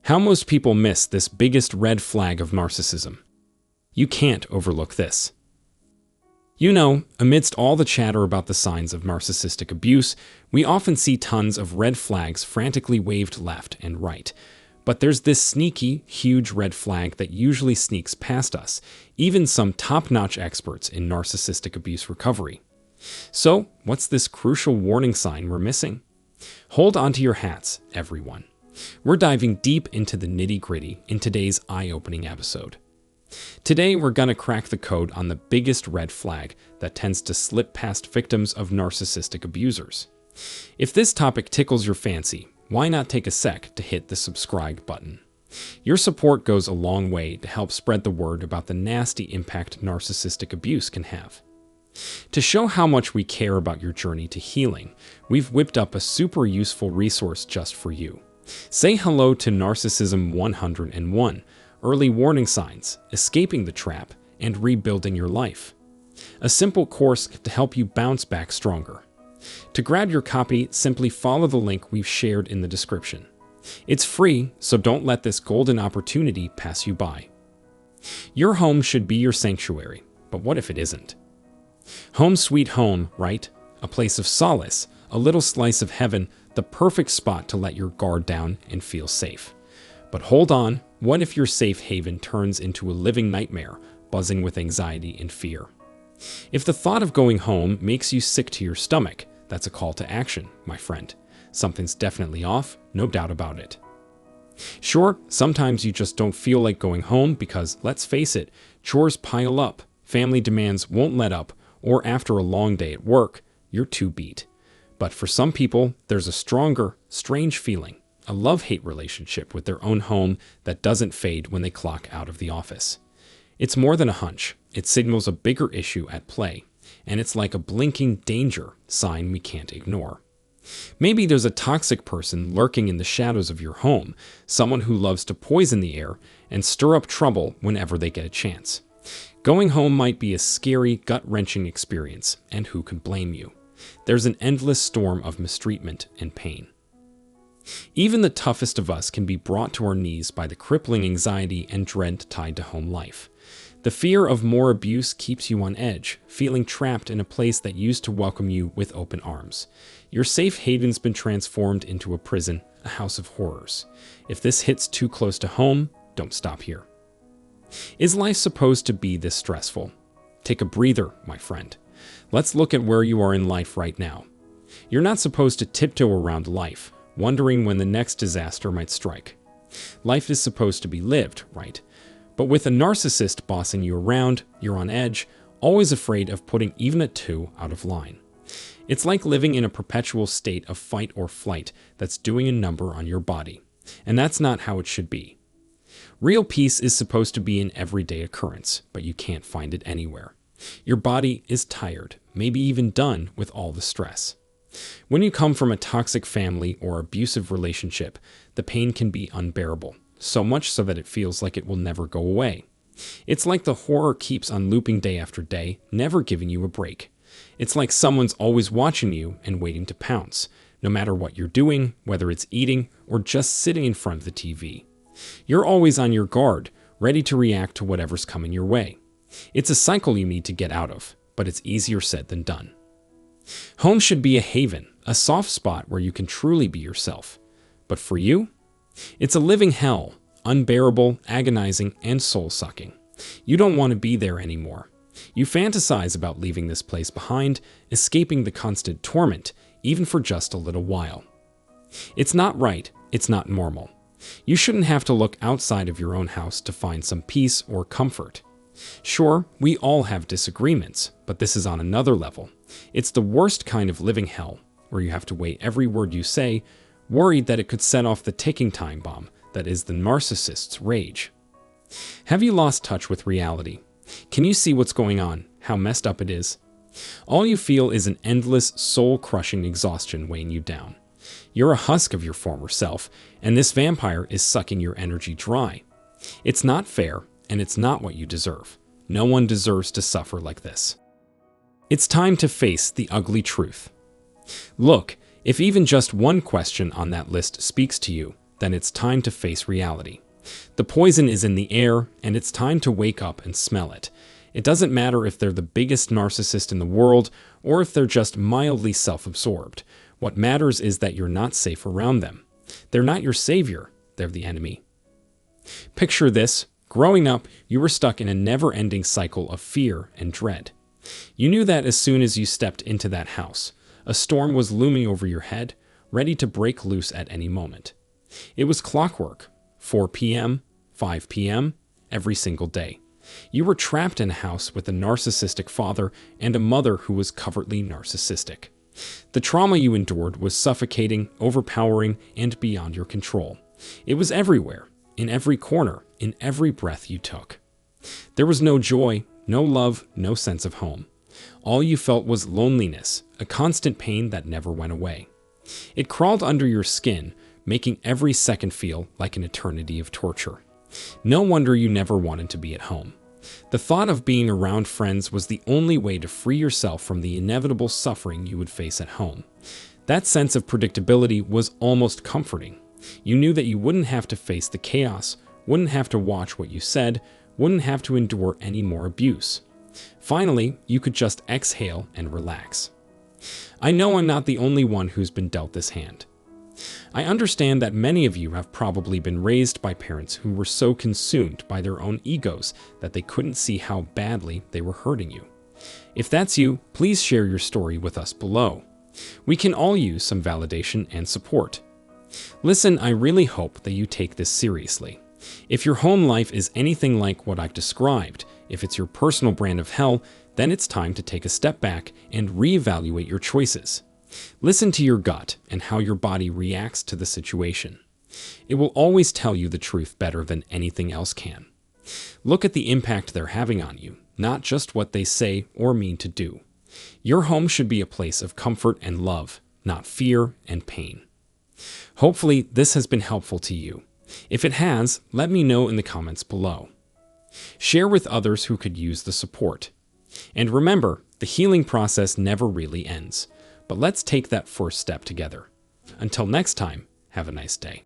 How most people miss this biggest red flag of narcissism. You can't overlook this. You know, amidst all the chatter about the signs of narcissistic abuse, we often see tons of red flags frantically waved left and right. But there's this sneaky, huge red flag that usually sneaks past us, even some top-notch experts in narcissistic abuse recovery. So, what's this crucial warning sign we're missing? Hold onto your hats, everyone. We're diving deep into the nitty-gritty in today's eye-opening episode. Today, we're going to crack the code on the biggest red flag that tends to slip past victims of narcissistic abusers. If this topic tickles your fancy, why not take a sec to hit the subscribe button? Your support goes a long way to help spread the word about the nasty impact narcissistic abuse can have. To show how much we care about your journey to healing, we've whipped up a super useful resource just for you. Say hello to Narcissism 101. Early warning signs, escaping the trap, and rebuilding your life. A simple course to help you bounce back stronger. To grab your copy, simply follow the link we've shared in the description. It's free, so don't let this golden opportunity pass you by. Your home should be your sanctuary, but what if it isn't? Home sweet home, right? A place of solace, a little slice of heaven, the perfect spot to let your guard down and feel safe. But hold on, what if your safe haven turns into a living nightmare, buzzing with anxiety and fear? If the thought of going home makes you sick to your stomach, that's a call to action, my friend. Something's definitely off, no doubt about it. Sure, sometimes you just don't feel like going home because, let's face it, chores pile up, family demands won't let up, or after a long day at work, you're too beat. But for some people, there's a stronger, strange feeling. A love-hate relationship with their own home that doesn't fade when they clock out of the office. It's more than a hunch. It signals a bigger issue at play, and it's like a blinking danger sign we can't ignore. Maybe there's a toxic person lurking in the shadows of your home, someone who loves to poison the air and stir up trouble whenever they get a chance. Going home might be a scary, gut-wrenching experience, and who could blame you? There's an endless storm of mistreatment and pain. Even the toughest of us can be brought to our knees by the crippling anxiety and dread tied to home life. The fear of more abuse keeps you on edge, feeling trapped in a place that used to welcome you with open arms. Your safe haven's been transformed into a prison, a house of horrors. If this hits too close to home, don't stop here. Is life supposed to be this stressful? Take a breather, my friend. Let's look at where you are in life right now. You're not supposed to tiptoe around life, wondering when the next disaster might strike. Life is supposed to be lived, right? But with a narcissist bossing you around, you're on edge, always afraid of putting even a 2 out of line. It's like living in a perpetual state of fight or flight that's doing a number on your body. And that's not how it should be. Real peace is supposed to be an everyday occurrence, but you can't find it anywhere. Your body is tired, maybe even done with all the stress. When you come from a toxic family or abusive relationship, the pain can be unbearable, so much so that it feels like it will never go away. It's like the horror keeps on looping day after day, never giving you a break. It's like someone's always watching you and waiting to pounce, no matter what you're doing, whether it's eating or just sitting in front of the TV. You're always on your guard, ready to react to whatever's coming your way. It's a cycle you need to get out of, but it's easier said than done. Home should be a haven, a soft spot where you can truly be yourself. But for you, it's a living hell, unbearable, agonizing, and soul-sucking. You don't want to be there anymore. You fantasize about leaving this place behind, escaping the constant torment, even for just a little while. It's not right, it's not normal. You shouldn't have to look outside of your own house to find some peace or comfort. Sure, we all have disagreements, but this is on another level. It's the worst kind of living hell, where you have to weigh every word you say, worried that it could set off the ticking time bomb that is the narcissist's rage. Have you lost touch with reality? Can you see what's going on, how messed up it is? All you feel is an endless, soul-crushing exhaustion weighing you down. You're a husk of your former self, and this vampire is sucking your energy dry. It's not fair, and it's not what you deserve. No one deserves to suffer like this. It's time to face the ugly truth. Look, if even just one question on that list speaks to you, then it's time to face reality. The poison is in the air, and it's time to wake up and smell it. It doesn't matter if they're the biggest narcissist in the world or if they're just mildly self-absorbed. What matters is that you're not safe around them. They're not your savior, they're the enemy. Picture this. Growing up, you were stuck in a never-ending cycle of fear and dread. You knew that as soon as you stepped into that house, a storm was looming over your head, ready to break loose at any moment. It was clockwork, 4 p.m., 5 p.m., every single day. You were trapped in a house with a narcissistic father and a mother who was covertly narcissistic. The trauma you endured was suffocating, overpowering, and beyond your control. It was everywhere, in every corner, in every breath you took. There was no joy, no love, no sense of home. All you felt was loneliness, a constant pain that never went away. It crawled under your skin, making every second feel like an eternity of torture. No wonder you never wanted to be at home. The thought of being around friends was the only way to free yourself from the inevitable suffering you would face at home. That sense of predictability was almost comforting. You knew that you wouldn't have to face the chaos, wouldn't have to watch what you said, wouldn't have to endure any more abuse. Finally, you could just exhale and relax. I know I'm not the only one who's been dealt this hand. I understand that many of you have probably been raised by parents who were so consumed by their own egos that they couldn't see how badly they were hurting you. If that's you, please share your story with us below. We can all use some validation and support. Listen, I really hope that you take this seriously. If your home life is anything like what I've described, if it's your personal brand of hell, then it's time to take a step back and reevaluate your choices. Listen to your gut and how your body reacts to the situation. It will always tell you the truth better than anything else can. Look at the impact they're having on you, not just what they say or mean to do. Your home should be a place of comfort and love, not fear and pain. Hopefully, this has been helpful to you. If it has, let me know in the comments below. Share with others who could use the support. And remember, the healing process never really ends. But let's take that first step together. Until next time, have a nice day.